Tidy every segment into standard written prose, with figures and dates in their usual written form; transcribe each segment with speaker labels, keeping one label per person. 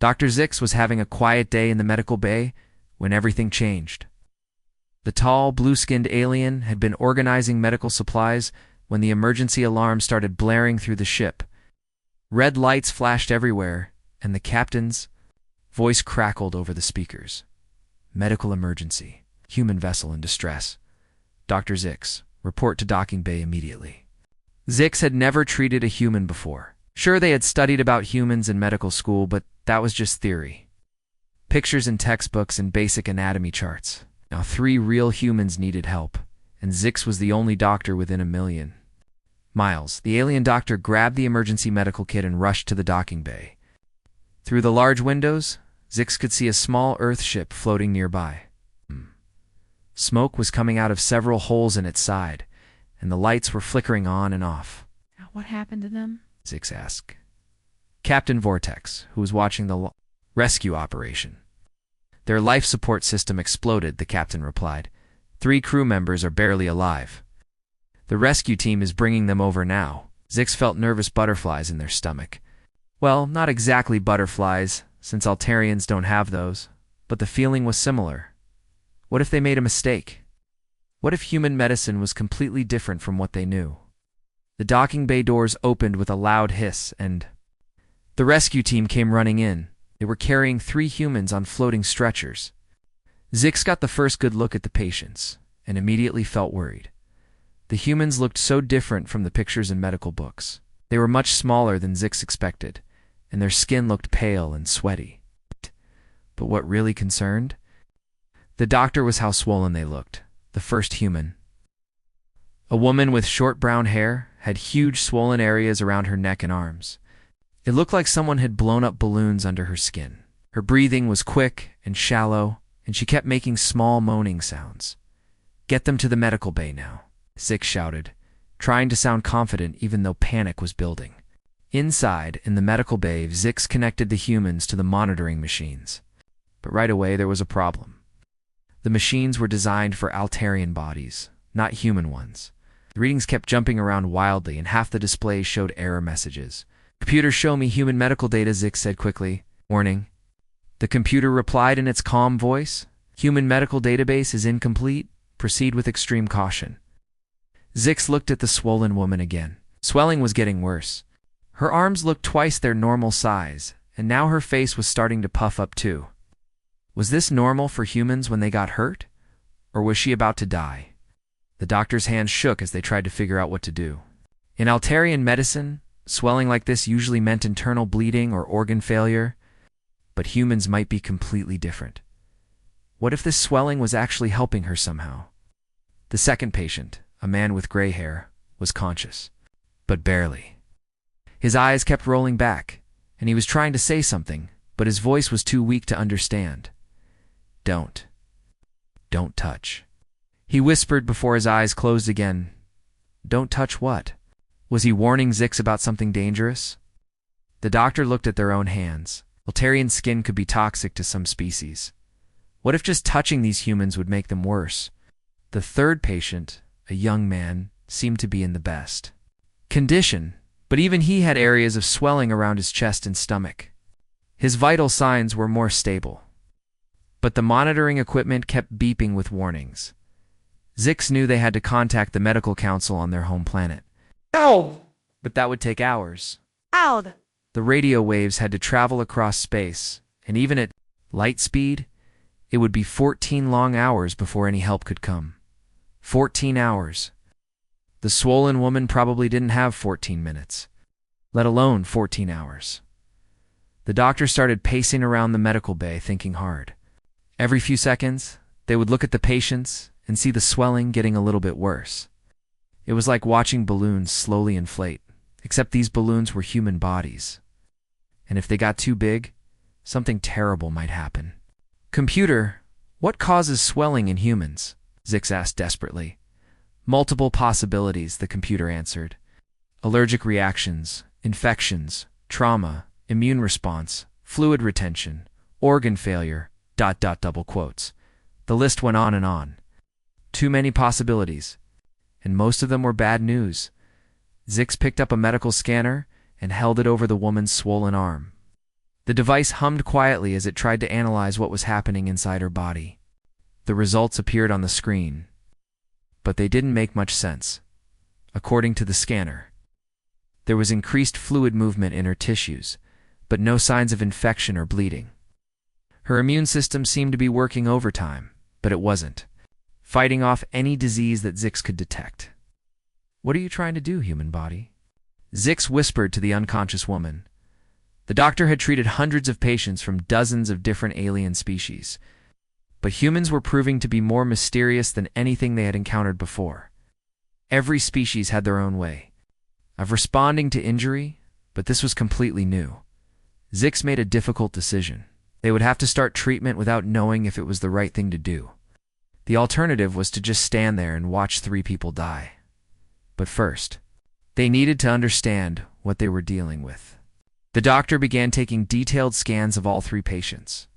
Speaker 1: Dr. Zix was having a quiet day in the medical bay when everything changed. The tall, blue-skinned alien had been organizing medical supplies when the emergency alarm started blaring through the ship. Red lights flashed everywhere, and the captain's voice crackled over the speakers. Medical emergency. Human vessel in distress. Dr. Zix, report to docking bay immediately. Zix had never treated a human before. Sure, they had studied about humans in medical school, but that was just theory. Pictures in textbooks and basic anatomy charts. Now 3 real humans needed help, and Zix was the only doctor within a million. Miles, the alien doctor, grabbed the emergency medical kit and rushed to the docking bay. Through the large windows, Zix could see a small Earth ship floating nearby. Smoke was coming out of several holes in its side, and the lights were flickering on and off.
Speaker 2: What happened to them?
Speaker 1: Zix asked Captain Vortex, who was watching the rescue operation. Their life support system exploded, the captain replied. 3 crew members are barely alive. The rescue team is bringing them over now. Zix felt nervous butterflies in their stomach. Well, not exactly butterflies, since Altarians don't have those, but the feeling was similar. What if they made a mistake? What if human medicine was completely different from what they knew? The docking bay doors opened with a loud hiss, and the rescue team came running in. They were carrying 3 humans on floating stretchers. Zix got the first good look at the patients, and immediately felt worried. The humans looked so different from the pictures in medical books. They were much smaller than Zix expected, and their skin looked pale and sweaty. But what really concerned? The doctor was how swollen they looked. The first human. A woman with short brown hair had huge swollen areas around her neck and arms. It looked like someone had blown up balloons under her skin. Her breathing was quick and shallow, and she kept making small moaning sounds. Get them to the medical bay now, Zix shouted, trying to sound confident even though panic was building. Inside, in the medical bay, Zix connected the humans to the monitoring machines. But right away there was a problem. The machines were designed for Altarian bodies, not human ones. The readings kept jumping around wildly, and half the displays showed error messages. Computer, show me human medical data, Zix said quickly. Warning. The computer replied in its calm voice. Human medical database is incomplete. Proceed with extreme caution. Zix looked at the swollen woman again. Swelling was getting worse. Her arms looked twice their normal size, and now her face was starting to puff up too. Was this normal for humans when they got hurt? Or was she about to die? The doctor's hands shook as they tried to figure out what to do. In Altarian medicine, swelling like this usually meant internal bleeding or organ failure, but humans might be completely different. What if this swelling was actually helping her somehow? The second patient, a man with gray hair, was conscious, but barely. His eyes kept rolling back, and he was trying to say something, but his voice was too weak to understand. Don't touch. He whispered before his eyes closed again. Don't touch what? Was he warning Zix about something dangerous? The doctor looked at their own hands. Altarian skin could be toxic to some species. What if just touching these humans would make them worse? The third patient, a young man, seemed to be in the best condition, but even he had areas of swelling around his chest and stomach. His vital signs were more stable, but the monitoring equipment kept beeping with warnings. Zix knew they had to contact the medical council on their home planet.
Speaker 3: Ow!
Speaker 1: But that would take hours.
Speaker 3: Ow!
Speaker 1: The radio waves had to travel across space, and even at light speed, it would be 14 long hours before any help could come. 14 hours. The swollen woman probably didn't have 14 minutes, let alone 14 hours. The doctor started pacing around the medical bay, thinking hard. Every few seconds, they would look at the patients and see the swelling getting a little bit worse. It was like watching balloons slowly inflate, except these balloons were human bodies. And if they got too big, something terrible might happen. Computer, what causes swelling in humans? Zix asked desperately. Multiple possibilities, the computer answered. Allergic reactions, infections, trauma, immune response, fluid retention, organ failure, ... double quotes. The list went on and on. Too many possibilities, and most of them were bad news. Zix picked up a medical scanner and held it over the woman's swollen arm. The device hummed quietly as it tried to analyze what was happening inside her body. The results appeared on the screen, but they didn't make much sense. According to the scanner, there was increased fluid movement in her tissues, but no signs of infection or bleeding. Her immune system seemed to be working overtime, but it wasn't, fighting off any disease that Zix could detect. "What are you trying to do, human body?" Zix whispered to the unconscious woman. The doctor had treated hundreds of patients from dozens of different alien species, but humans were proving to be more mysterious than anything they had encountered before. Every species had their own way of responding to injury, but this was completely new. Zix made a difficult decision. They would have to start treatment without knowing if it was the right thing to do. The alternative was to just stand there and watch 3 people die. But first, they needed to understand what they were dealing with. The doctor began taking detailed scans of all 3 patients,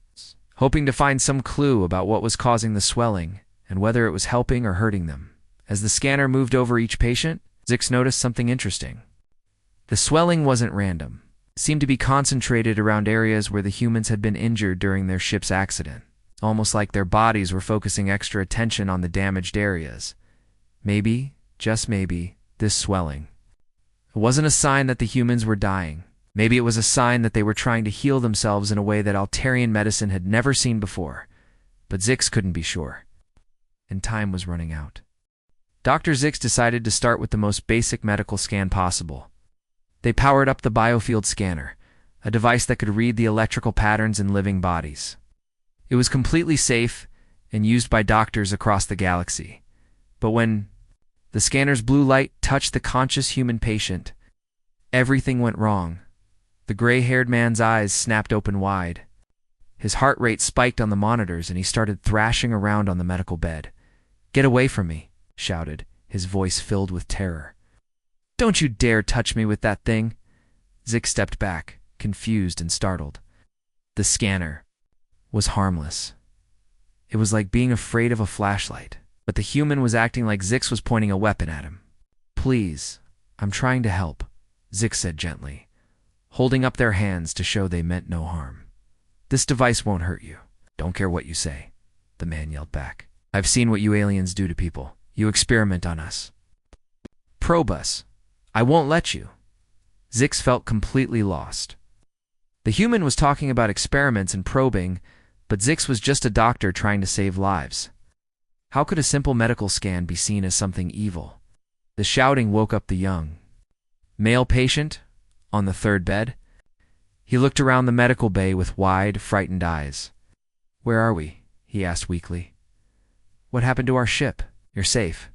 Speaker 1: hoping to find some clue about what was causing the swelling and whether it was helping or hurting them. As the scanner moved over each patient, Zix noticed something interesting. The swelling wasn't random. It seemed to be concentrated around areas where the humans had been injured during their ship's accident, almost like their bodies were focusing extra attention on the damaged areas. Maybe, just maybe, this swelling, it wasn't a sign that the humans were dying. Maybe it was a sign that they were trying to heal themselves in a way that Altarian medicine had never seen before. But Zix couldn't be sure. And time was running out. Dr. Zix decided to start with the most basic medical scan possible. They powered up the biofield scanner, a device that could read the electrical patterns in living bodies. It was completely safe and used by doctors across the galaxy. But when the scanner's blue light touched the conscious human patient, everything went wrong. The gray-haired man's eyes snapped open wide. His heart rate spiked on the monitors and he started thrashing around on the medical bed. "Get away from me," shouted, his voice filled with terror. "Don't you dare touch me with that thing!" Zix stepped back, confused and startled. The scanner was harmless. It was like being afraid of a flashlight, but the human was acting like Zix was pointing a weapon at him. "Please, I'm trying to help," Zix said gently, holding up their hands to show they meant no harm. "This device won't hurt you." "Don't care what you say," the man yelled back. "I've seen what you aliens do to people. You experiment on us. Probe us. I won't let you." Zix felt completely lost. The human was talking about experiments and probing, but Zix was just a doctor trying to save lives. How could a simple medical scan be seen as something evil? The shouting woke up the young male patient on the 3rd bed. He looked around the medical bay with wide, frightened eyes. "Where are we?" he asked weakly. "What happened to our ship?" "You're safe,"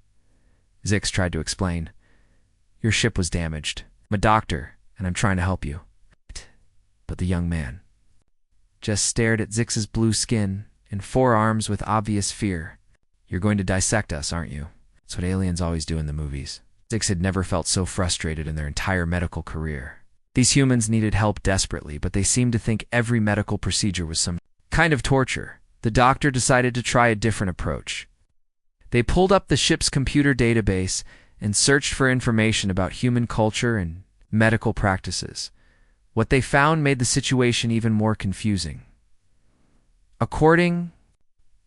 Speaker 1: Zix tried to explain. "Your ship was damaged. I'm a doctor, and I'm trying to help you." But the young man just stared at Zix's blue skin and forearms with obvious fear. "You're going to dissect us, aren't you? That's what aliens always do in the movies." Zix had never felt so frustrated in their entire medical career. These humans needed help desperately, but they seemed to think every medical procedure was some kind of torture. The doctor decided to try a different approach. They pulled up the ship's computer database and searched for information about human culture and medical practices. What they found made the situation even more confusing. According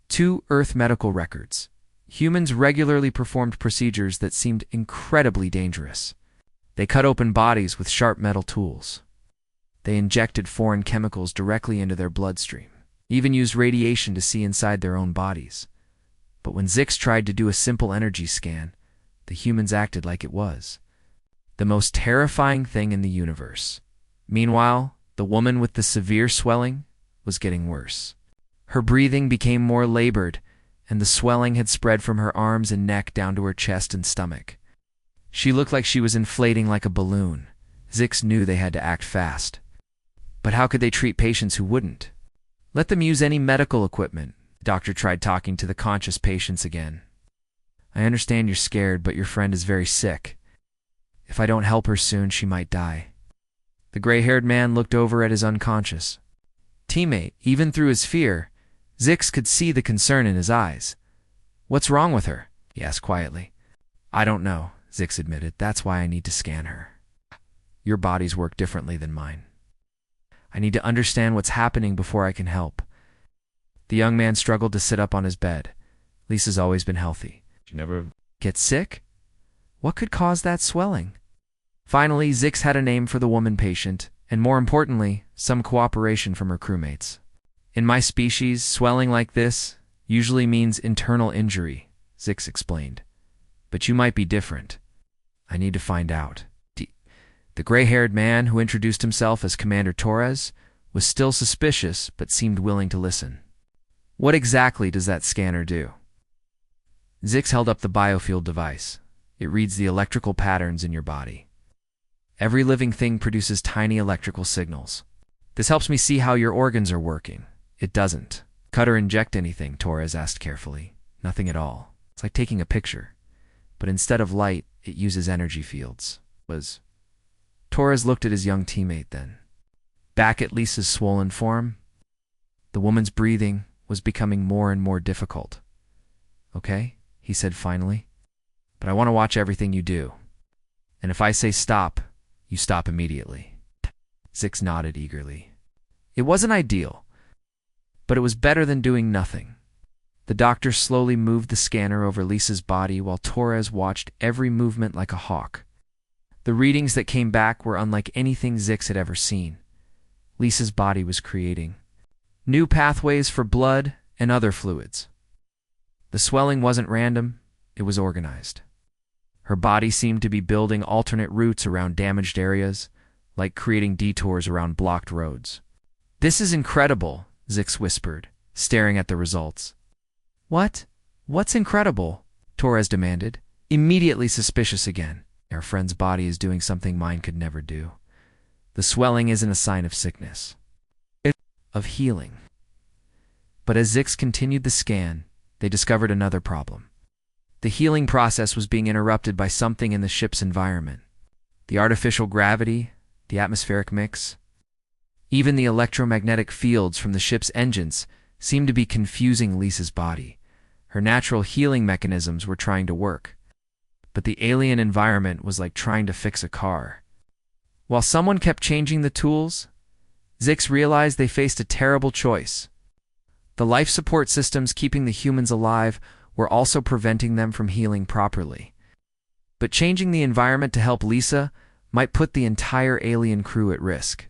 Speaker 1: to Earth medical records, humans regularly performed procedures that seemed incredibly dangerous. They cut open bodies with sharp metal tools. They injected foreign chemicals directly into their bloodstream, even used radiation to see inside their own bodies. But when Zix tried to do a simple energy scan, the humans acted like it was the most terrifying thing in the universe. Meanwhile, the woman with the severe swelling was getting worse. Her breathing became more labored, and the swelling had spread from her arms and neck down to her chest and stomach. She looked like she was inflating like a balloon. Zix knew they had to act fast. But how could they treat patients who wouldn't? Let them use any medical equipment. The doctor tried talking to the conscious patients again. "I understand you're scared, but your friend is very sick. If I don't help her soon, she might die." The gray-haired man looked over at his unconscious teammate. Even through his fear, Zix could see the concern in his eyes. "What's wrong with her?" he asked quietly. "I don't know," Zix admitted. "That's why I need to scan her. Your bodies work differently than mine. I need to understand what's happening before I can help. The young man struggled to sit up on his bed. Lisa's always been healthy. She never gets sick? What could cause that swelling? Finally, Zix had a name for the woman patient, and more importantly, some cooperation from her crewmates. In my species, swelling like this usually means internal injury, Zix explained. But you might be different. I need to find out. The gray-haired man, who introduced himself as Commander Torres, was still suspicious but seemed willing to listen. What exactly does that scanner do? Zix held up the biofield device. It reads the electrical patterns in your body. Every living thing produces tiny electrical signals. This helps me see how your organs are working. It doesn't. Cut or inject anything, Torres asked carefully. Nothing at all. It's like taking a picture. But instead of light, it uses energy fields. Torres looked at his young teammate then. Back at Lisa's swollen form, the woman's breathing was becoming more and more difficult. Okay, he said finally. But I want to watch everything you do. And if I say stop, you stop immediately. Zix nodded eagerly. It wasn't ideal, but it was better than doing nothing. The doctor slowly moved the scanner over Lisa's body while Torres watched every movement like a hawk. The readings that came back were unlike anything Zix had ever seen. Lisa's body was creating new pathways for blood and other fluids. The swelling wasn't random, it was organized. Her body seemed to be building alternate routes around damaged areas, like creating detours around blocked roads. This is incredible, Zix whispered, staring at the results. What? What's incredible? Torres demanded, immediately suspicious again. Our friend's body is doing something mine could never do. The swelling isn't a sign of sickness. It's of healing. But as Zix continued the scan, they discovered another problem. The healing process was being interrupted by something in the ship's environment. The artificial gravity, the atmospheric mix, even the electromagnetic fields from the ship's engines seemed to be confusing Lisa's body. Her natural healing mechanisms were trying to work, but the alien environment was like trying to fix a car. While someone kept changing the tools, Zix realized they faced a terrible choice. The life support systems keeping the humans alive were also preventing them from healing properly. But changing the environment to help Lisa might put the entire alien crew at risk.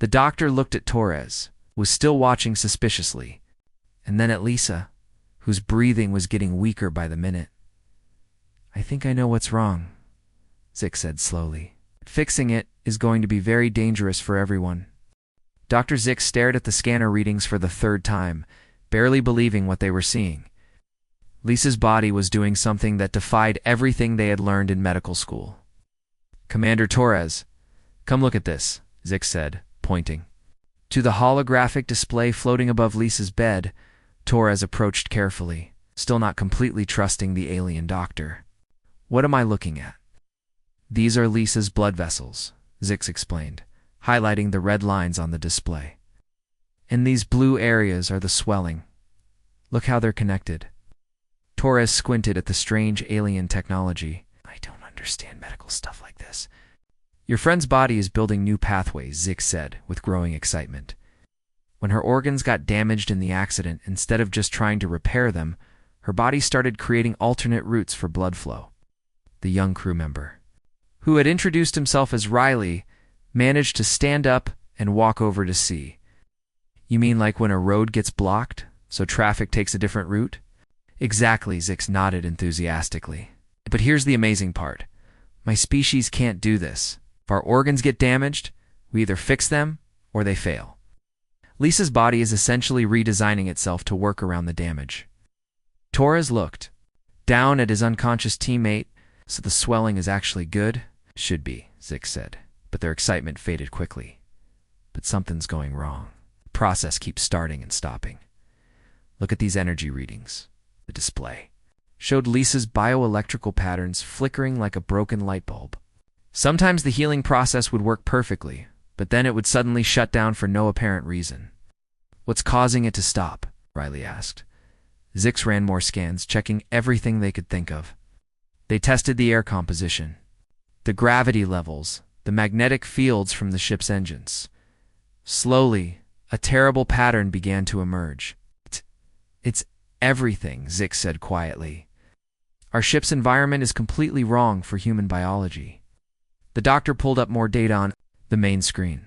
Speaker 1: The doctor looked at Torres, was still watching suspiciously, and then at Lisa, whose breathing was getting weaker by the minute. I think I know what's wrong, Zix said slowly. Fixing it is going to be very dangerous for everyone. Dr. Zix stared at the scanner readings for the third time, barely believing what they were seeing. Lisa's body was doing something that defied everything they had learned in medical school. Commander Torres, come look at this, Zix said, pointing. To the holographic display floating above Lisa's bed, Torres approached carefully, still not completely trusting the alien doctor. What am I looking at? These are Lisa's blood vessels, Zix explained, highlighting the red lines on the display. And these blue areas are the swelling. Look how they're connected. Torres squinted at the strange alien technology. I don't understand medical stuff like this. Your friend's body is building new pathways, Zix said, with growing excitement. When her organs got damaged in the accident, instead of just trying to repair them, her body started creating alternate routes for blood flow. The young crew member, who had introduced himself as Riley, managed to stand up and walk over to see. You mean like when a road gets blocked, so traffic takes a different route? Exactly, Zix nodded enthusiastically. But here's the amazing part. My species can't do this. If our organs get damaged, we either fix them or they fail. Lisa's body is essentially redesigning itself to work around the damage. Torres looked down at his unconscious teammate. So the swelling is actually good? Should be, Zix said, but their excitement faded quickly. But something's going wrong. The process keeps starting and stopping. Look at these energy readings. The display showed Lisa's bioelectrical patterns flickering like a broken light bulb. Sometimes the healing process would work perfectly, but then it would suddenly shut down for no apparent reason. What's causing it to stop? Riley asked. Zix ran more scans, checking everything they could think of. They tested the air composition, the gravity levels, the magnetic fields from the ship's engines. Slowly, a terrible pattern began to emerge. It's everything, Zix said quietly. Our ship's environment is completely wrong for human biology. The doctor pulled up more data on the main screen.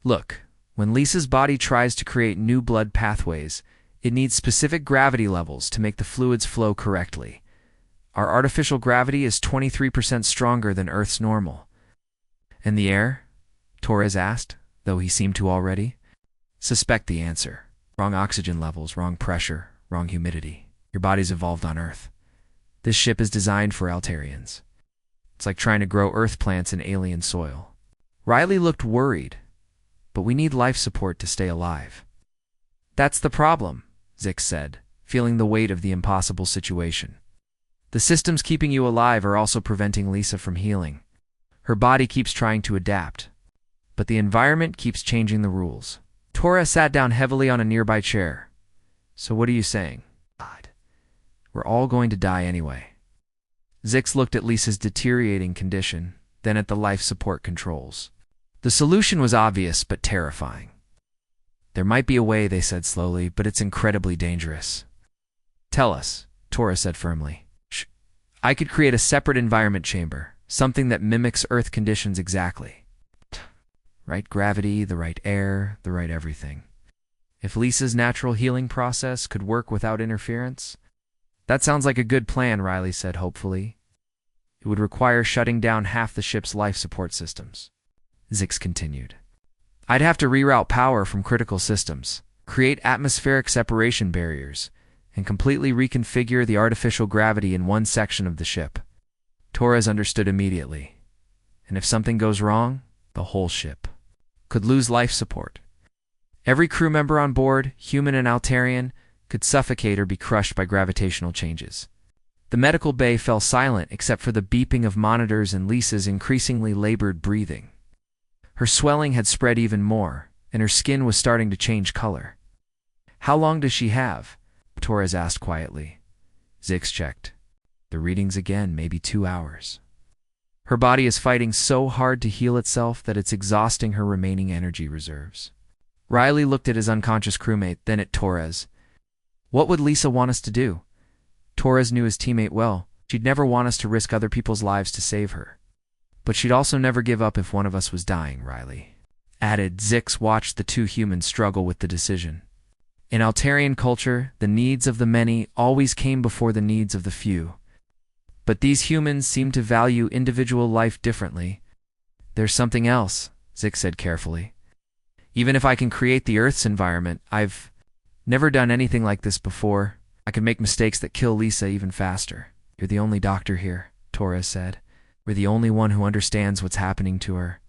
Speaker 1: Look, when Lisa's body tries to create new blood pathways, it needs specific gravity levels to make the fluids flow correctly. Our artificial gravity is 23% stronger than Earth's normal. And the air? Torres asked, though he seemed to already suspect the answer. Wrong oxygen levels, wrong pressure, wrong humidity. Your body's evolved on Earth. This ship is designed for Altarians. It's like trying to grow Earth plants in alien soil. Riley looked worried, but we need life support to stay alive. That's the problem, Zix said, feeling the weight of the impossible situation. The systems keeping you alive are also preventing Lisa from healing. Her body keeps trying to adapt, but the environment keeps changing the rules. Tora sat down heavily on a nearby chair. So what are you saying? God, we're all going to die anyway. Zix looked at Lisa's deteriorating condition, then at the life support controls. The solution was obvious but terrifying. There might be a way, they said slowly, but it's incredibly dangerous. Tell us, Tora said firmly. Shh. I could create a separate environment chamber, something that mimics Earth conditions exactly. Right gravity, the right air, the right everything. If Lisa's natural healing process could work without interference? That sounds like a good plan, Riley said hopefully. It would require shutting down half the ship's life support systems. Zix continued. I'd have to reroute power from critical systems, create atmospheric separation barriers, and completely reconfigure the artificial gravity in one section of the ship. Torres understood immediately. And if something goes wrong, the whole ship could lose life support. Every crew member on board, human and Altarian, could suffocate or be crushed by gravitational changes. The medical bay fell silent except for the beeping of monitors and Lisa's increasingly labored breathing. Her swelling had spread even more, and her skin was starting to change color. How long does she have? Torres asked quietly. Zix checked. The readings again, maybe 2 hours. Her body is fighting so hard to heal itself that it's exhausting her remaining energy reserves. Riley looked at his unconscious crewmate, then at Torres. What would Lisa want us to do? Torres knew his teammate well. She'd never want us to risk other people's lives to save her. But she'd also never give up if one of us was dying, Riley added. Zix watched the two humans struggle with the decision. In Altarian culture, the needs of the many always came before the needs of the few. But these humans seem to value individual life differently. There's something else, Zix said carefully. Even if I can create the Earth's environment, I've never done anything like this before. I can make mistakes that kill Lisa even faster. You're the only doctor here, Torres said. We're the only one who understands what's happening to her.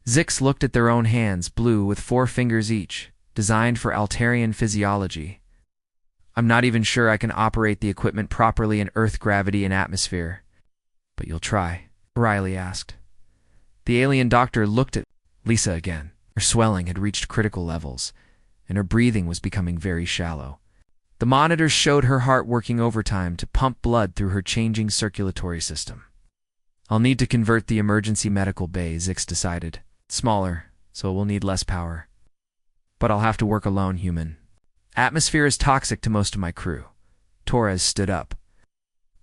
Speaker 1: Zix looked at their own hands, blue with 4 fingers each, designed for Altarian physiology. I'm not even sure I can operate the equipment properly in Earth gravity and atmosphere. But you'll try, Riley asked. The alien doctor looked at Lisa again. Her swelling had reached critical levels, and her breathing was becoming very shallow. The monitors showed her heart working overtime to pump blood through her changing circulatory system. I'll need to convert the emergency medical bay, Zix decided. It's smaller, so it will need less power. But I'll have to work alone, human. Atmosphere is toxic to most of my crew. Torres stood up.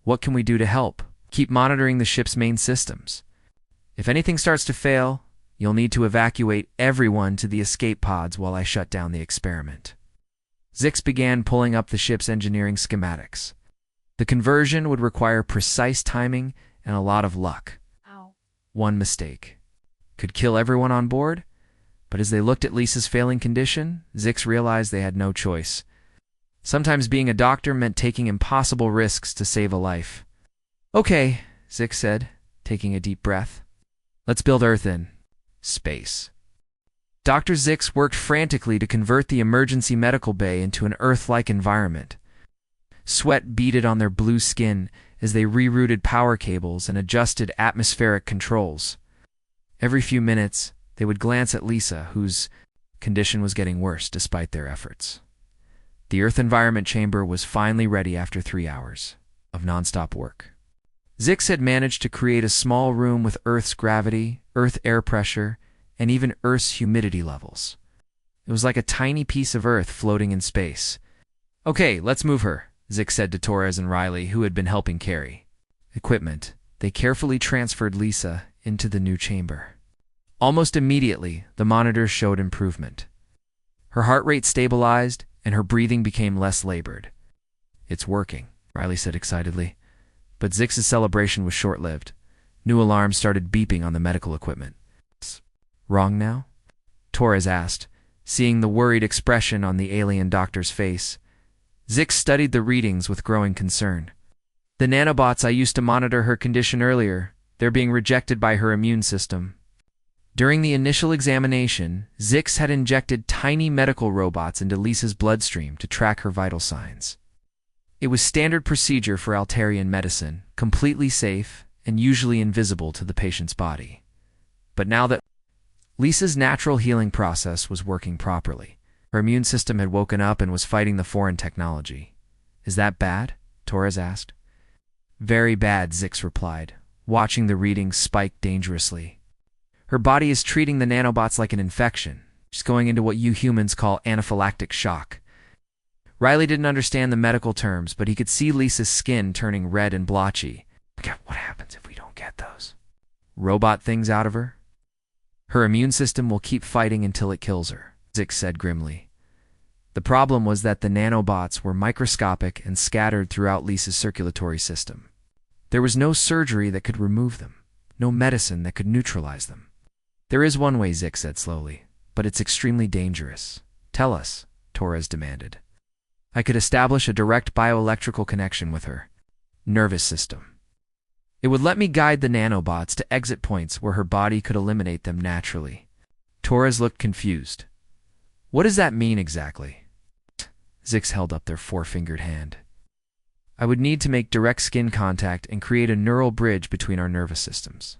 Speaker 1: What can we do to help? Keep monitoring the ship's main systems. If anything starts to fail, you'll need to evacuate everyone to the escape pods while I shut down the experiment. Zix began pulling up the ship's engineering schematics. The conversion would require precise timing and a lot of luck.
Speaker 2: Ow.
Speaker 1: One mistake could kill everyone on board, but as they looked at Lisa's failing condition, Zix realized they had no choice. Sometimes being a doctor meant taking impossible risks to save a life. Okay, Zix said, taking a deep breath. Let's build Earth in space. Dr. Zix worked frantically to convert the emergency medical bay into an Earth-like environment. Sweat beaded on their blue skin as they rerouted power cables and adjusted atmospheric controls. Every few minutes, they would glance at Lisa, whose condition was getting worse despite their efforts. The Earth environment chamber was finally ready after 3 hours of nonstop work. Zix had managed to create a small room with Earth's gravity, Earth air pressure, and even Earth's humidity levels. It was like a tiny piece of Earth floating in space. "Okay, let's move her," Zix said to Torres and Riley, who had been helping carry equipment. They carefully transferred Lisa into the new chamber. Almost immediately, the monitors showed improvement. Her heart rate stabilized, and her breathing became less labored. "It's working," Riley said excitedly. But Zix's celebration was short-lived. New alarms started beeping on the medical equipment. "Wrong now?" Torres asked, seeing the worried expression on the alien doctor's face. Zix studied the readings with growing concern. "The nanobots I used to monitor her condition earlier, they're being rejected by her immune system." During the initial examination, Zix had injected tiny medical robots into Lisa's bloodstream to track her vital signs. It was standard procedure for Altarian medicine, completely safe and usually invisible to the patient's body. But now that Lisa's natural healing process was working properly, her immune system had woken up and was fighting the foreign technology. "Is that bad?" Torres asked. "Very bad," Zix replied, watching the readings spike dangerously. "Her body is treating the nanobots like an infection. She's going into what you humans call anaphylactic shock." Riley didn't understand the medical terms, but he could see Lisa's skin turning red and blotchy. "What happens if we don't get those robot things out of her?" "Her immune system will keep fighting until it kills her," Zix said grimly. The problem was that the nanobots were microscopic and scattered throughout Lisa's circulatory system. There was no surgery that could remove them, no medicine that could neutralize them. "There is one way," Zix said slowly, "but it's extremely dangerous." "Tell us," Torres demanded. "I could establish a direct bioelectrical connection with her nervous system. It would let me guide the nanobots to exit points where her body could eliminate them naturally." Torres looked confused. "What does that mean exactly?" Zix held up their four-fingered hand. "I would need to make direct skin contact and create a neural bridge between our nervous systems.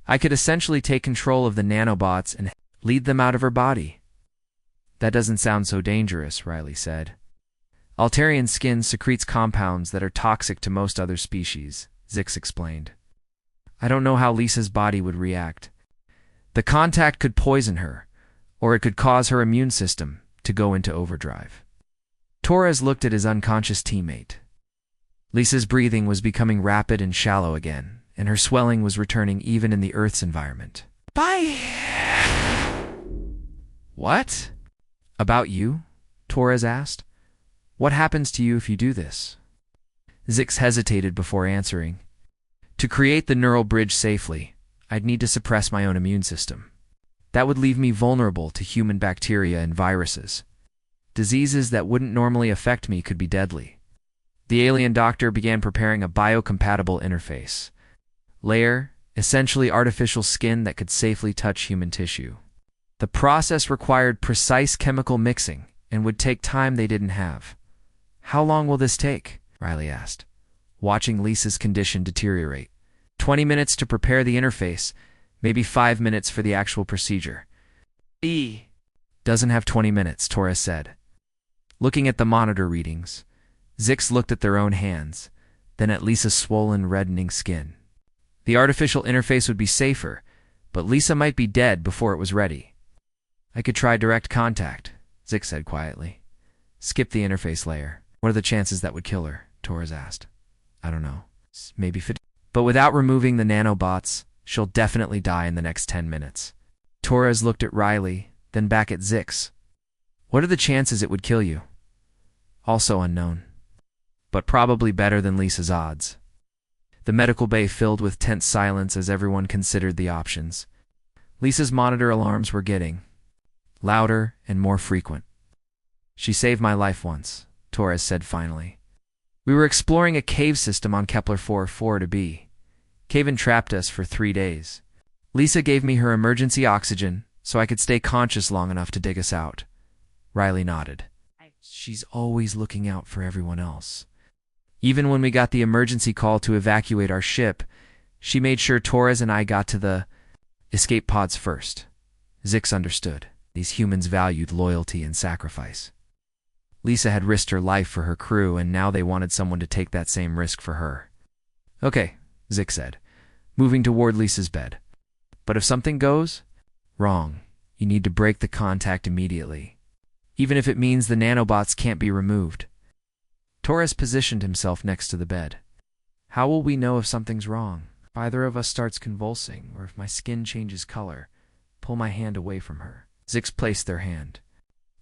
Speaker 1: I could essentially take control of the nanobots and lead them out of her body." "That doesn't sound so dangerous," Riley said. "Altarian skin secretes compounds that are toxic to most other species," Zix explained. "I don't know how Lisa's body would react. The contact could poison her, or it could cause her immune system to go into overdrive." Torres looked at his unconscious teammate. Lisa's breathing was becoming rapid and shallow again, and her swelling was returning even in the Earth's environment. "Bye!" "What? About you?" Torres asked. "What happens to you if you do this?" Zix hesitated before answering. "To create the neural bridge safely, I'd need to suppress my own immune system. That would leave me vulnerable to human bacteria and viruses. Diseases that wouldn't normally affect me could be deadly." The alien doctor began preparing a biocompatible interface layer, essentially artificial skin that could safely touch human tissue. The process required precise chemical mixing and would take time they didn't have. "How long will this take?" Riley asked, watching Lisa's condition deteriorate. 20 minutes to prepare the interface, maybe 5 minutes for the actual procedure." "Doesn't have 20 minutes, Torres said. Looking at the monitor readings, Zix looked at their own hands, then at Lisa's swollen, reddening skin. The artificial interface would be safer, but Lisa might be dead before it was ready. "I could try direct contact," Zix said quietly. "Skip the interface layer." "What are the chances that would kill her?" Torres asked. "I don't know. Maybe 50. But without removing the nanobots, she'll definitely die in the next 10 minutes. Torres looked at Riley, then back at Zix. "What are the chances it would kill you?" "Also unknown. But probably better than Lisa's odds." The medical bay filled with tense silence as everyone considered the options. Lisa's monitor alarms were getting louder and more frequent. "She saved my life once," Torres said finally. "We were exploring a cave system on Kepler 4-4b. Cave entrapped us for 3 days. Lisa gave me her emergency oxygen so I could stay conscious long enough to dig us out." Riley nodded. "She's always looking out for everyone else. Even when we got the emergency call to evacuate our ship, she made sure Torres and I got to the escape pods first." Zix understood. These humans valued loyalty and sacrifice. Lisa had risked her life for her crew, and now they wanted someone to take that same risk for her. "Okay," Zix said, moving toward Lisa's bed. "But if something goes?" Wrong. You need to break the contact immediately, even if it means the nanobots can't be removed. Torres positioned himself next to the bed. How will we know if something's wrong? If either of us starts convulsing, or if my skin changes color, pull my hand away from her. Zix placed their hand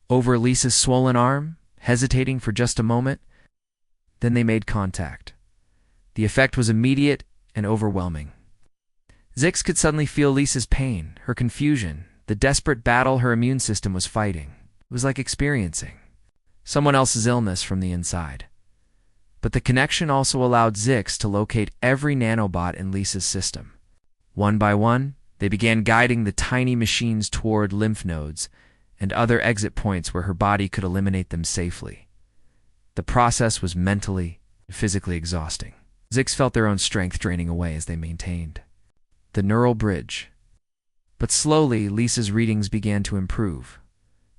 Speaker 1: over Lisa's swollen arm, hesitating for just a moment. Then they made contact. The effect was immediate and overwhelming. Zix could suddenly feel Lisa's pain, her confusion, the desperate battle her immune system was fighting. It was like experiencing someone else's illness from the inside. But the connection also allowed Zix to locate every nanobot in Lisa's system. One by one, they began guiding the tiny machines toward lymph nodes and other exit points where her body could eliminate them safely. The process was mentally and physically exhausting. Zix felt their own strength draining away as they maintained the neural bridge. But slowly, Lisa's readings began to improve,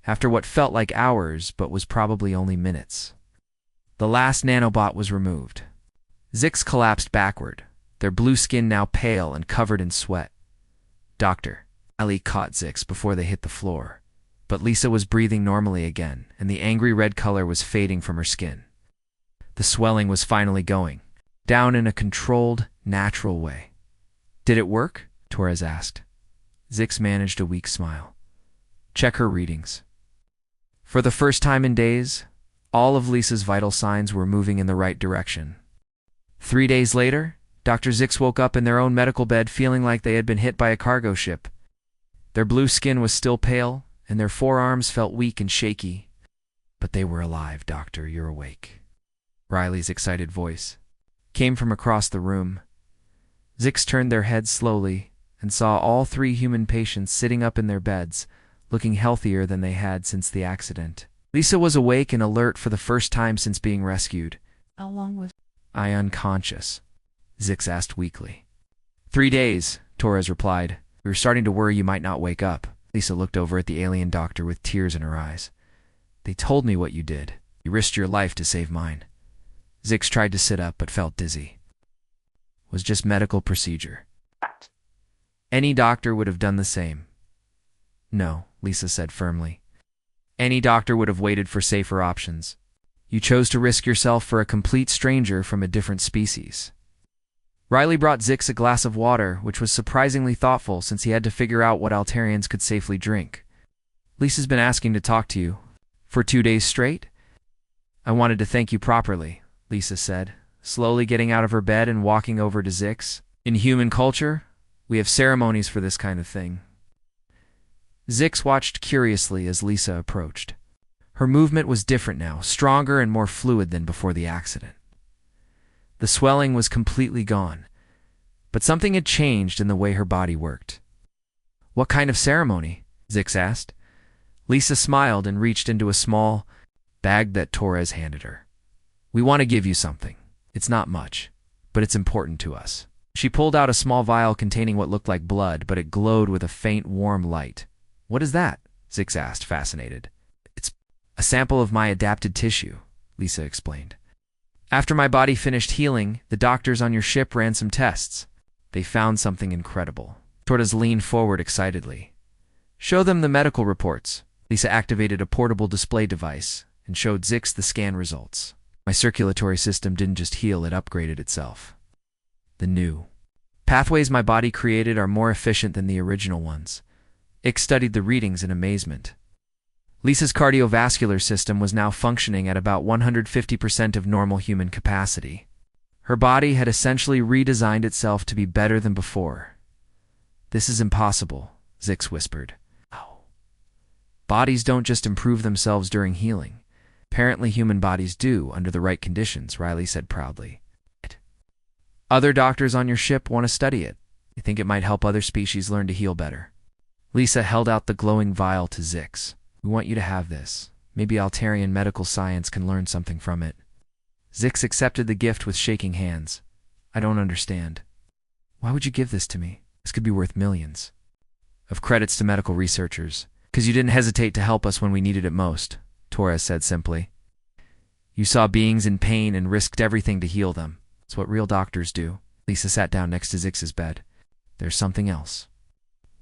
Speaker 1: after what felt like hours but was probably only minutes. The last nanobot was removed. Zix collapsed backward, their blue skin now pale and covered in sweat. Doctor, Ali caught Zix before they hit the floor, but Lisa was breathing normally again, and the angry red color was fading from her skin. The swelling was finally going down in a controlled, natural way. Did it work? Torres asked. Zix managed a weak smile. Check her readings. For the first time in days, all of Lisa's vital signs were moving in the right direction. 3 days later, Dr. Zix woke up in their own medical bed feeling like they had been hit by a cargo ship. Their blue skin was still pale, and their forearms felt weak and shaky. But they were alive, Doctor. You're awake. Riley's excited voice came from across the room. Zix turned their heads slowly and saw all 3 human patients sitting up in their beds, looking healthier than they had since the accident. Lisa was awake and alert for the first time since being rescued.
Speaker 2: How long was
Speaker 1: I unconscious? Zix asked weakly. 3 days, Torres replied. We were starting to worry you might not wake up. Lisa looked over at the alien doctor with tears in her eyes. They told me what you did. You risked your life to save mine. Zix tried to sit up but felt dizzy. It was just medical procedure. Any doctor would have done the same. No, Lisa said firmly. Any doctor would have waited for safer options. You chose to risk yourself for a complete stranger from a different species. Riley brought Zix a glass of water, which was surprisingly thoughtful since he had to figure out what Altarians could safely drink. Lisa's been asking to talk to you. For 2 days straight? I wanted to thank you properly, Lisa said, slowly getting out of her bed and walking over to Zix. In human culture, we have ceremonies for this kind of thing. Zix watched curiously as Lisa approached. Her movement was different now, stronger and more fluid than before the accident. The swelling was completely gone, but something had changed in the way her body worked. What kind of ceremony? Zix asked. Lisa smiled and reached into a small bag that Torres handed her. We want to give you something. It's not much, but it's important to us. She pulled out a small vial containing what looked like blood, but it glowed with a faint, warm light. What is that? Zix asked, fascinated. It's a sample of my adapted tissue, Lisa explained. After my body finished healing, the doctors on your ship ran some tests. They found something incredible. Torres leaned forward excitedly. Show them the medical reports. Lisa activated a portable display device and showed Zix the scan results. My circulatory system didn't just heal, it upgraded itself. The new pathways my body created are more efficient than the original ones. Ix studied the readings in amazement. Lisa's cardiovascular system was now functioning at about 150% of normal human capacity. Her body had essentially redesigned itself to be better than before. This is impossible, Zix whispered. Wow. Bodies don't just improve themselves during healing. Apparently human bodies do, under the right conditions, Riley said proudly. Other doctors on your ship want to study it. They think it might help other species learn to heal better. Lisa held out the glowing vial to Zix. We want you to have this. Maybe Altarian medical science can learn something from it. Zix accepted the gift with shaking hands. I don't understand. Why would you give this to me? This could be worth millions. Of credits to medical researchers. Because you didn't hesitate to help us when we needed it most, Torres said simply. You saw beings in pain and risked everything to heal them. It's what real doctors do. Lisa sat down next to Zix's bed. There's something else.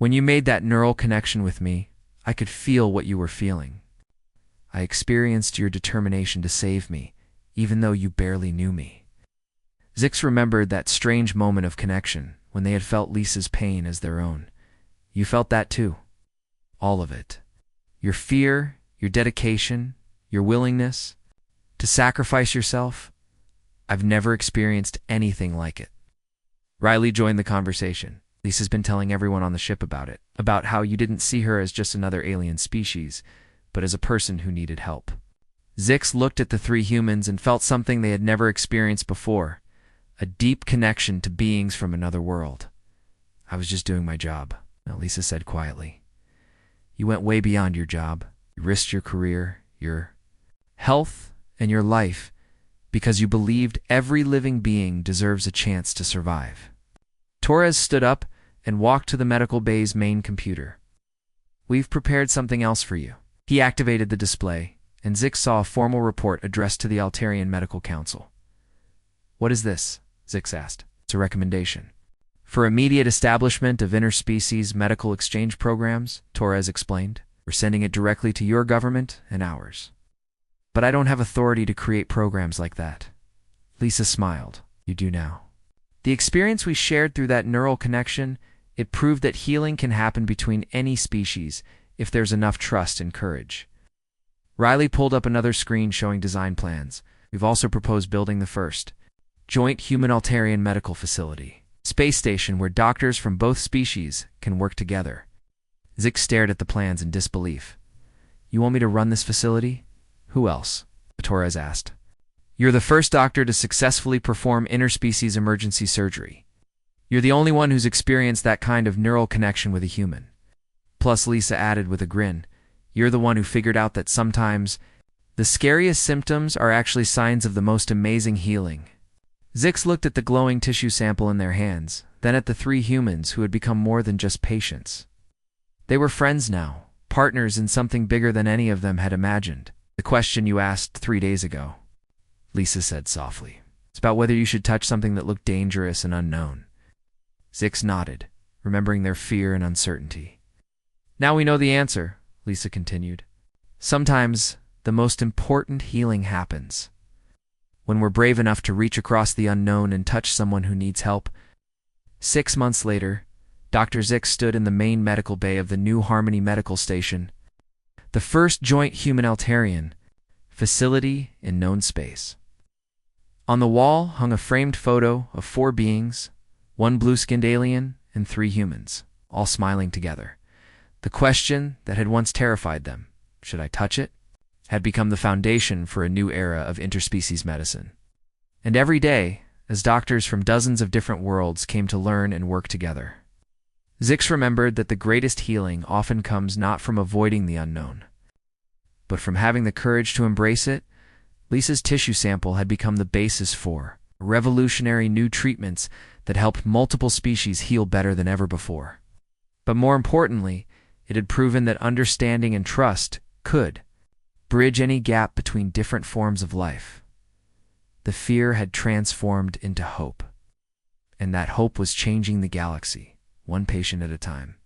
Speaker 1: When you made that neural connection with me, I could feel what you were feeling. I experienced your determination to save me, even though you barely knew me. Zix remembered that strange moment of connection when they had felt Lisa's pain as their own. You felt that too. All of it. Your fear, your dedication, your willingness to sacrifice yourself. I've never experienced anything like it. Riley joined the conversation. Lisa's been telling everyone on the ship about it, about how you didn't see her as just another alien species, but as a person who needed help. Zix looked at the three humans and felt something they had never experienced before, a deep connection to beings from another world. I was just doing my job, Lisa said quietly. You went way beyond your job. You risked your career, your health, and your life because you believed every living being deserves a chance to survive. Torres stood up and walked to the medical bay's main computer. We've prepared something else for you. He activated the display, and Zix saw a formal report addressed to the Altarian Medical Council. What is this? Zix asked. It's a recommendation. For immediate establishment of interspecies medical exchange programs, Torres explained. We're sending it directly to your government and ours. But I don't have authority to create programs like that. Lisa smiled. You do now. The experience we shared through that neural connection, it proved that healing can happen between any species if there's enough trust and courage. Riley pulled up another screen showing design plans. We've also proposed building the first joint human-Altarian medical facility, space station where doctors from both species can work together. Zix stared at the plans in disbelief. You want me to run this facility? Who else? Torres asked. You're the first doctor to successfully perform interspecies emergency surgery. You're the only one who's experienced that kind of neural connection with a human. Plus, Lisa added with a grin, you're the one who figured out that sometimes the scariest symptoms are actually signs of the most amazing healing. Zix looked at the glowing tissue sample in their hands, then at the three humans who had become more than just patients. They were friends now, partners in something bigger than any of them had imagined. The question you asked 3 days ago, Lisa said softly. It's about whether you should touch something that looked dangerous and unknown. Zix nodded, remembering their fear and uncertainty. Now we know the answer, Lisa continued. Sometimes the most important healing happens when we're brave enough to reach across the unknown and touch someone who needs help. 6 months later, Dr. Zix stood in the main medical bay of the New Harmony Medical Station, the first joint human-Altarian facility in known space. On the wall hung a framed photo of 4 beings, 1 blue-skinned alien and 3 humans, all smiling together. The question that had once terrified them, should I touch it, had become the foundation for a new era of interspecies medicine. And every day, as doctors from dozens of different worlds came to learn and work together, Zix remembered that the greatest healing often comes not from avoiding the unknown, but from having the courage to embrace it. Lisa's tissue sample had become the basis for revolutionary new treatments that helped multiple species heal better than ever before. But more importantly, it had proven that understanding and trust could bridge any gap between different forms of life. The fear had transformed into hope, and that hope was changing the galaxy, one patient at a time.